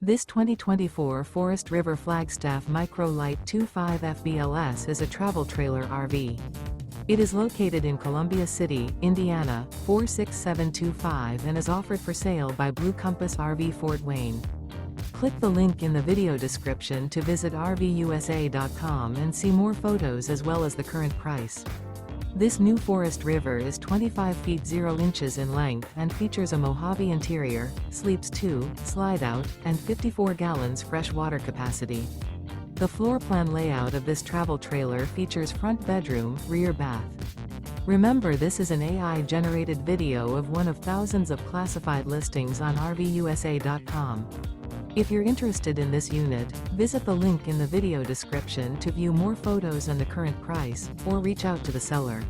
This 2024 Forest River Flagstaff Micro Lite 25 FBLS is a travel trailer RV. It is located in Columbia City, Indiana, 46725 and is offered for sale by Blue Compass RV Fort Wayne. Click the link in the video description to visit RVUSA.com and see more photos as well as the current price. This new Forest River is 25 feet 0 inches in length and features a MOJAVE interior, sleeps 2, slide-out, and 54 gallons fresh water capacity. The floor plan layout of this travel trailer features front bedroom, rear bath. Remember, this is an AI-generated video of one of thousands of classified listings on RVUSA.com. If you're interested in this unit, visit the link in the video description to view more photos and the current price, or reach out to the seller.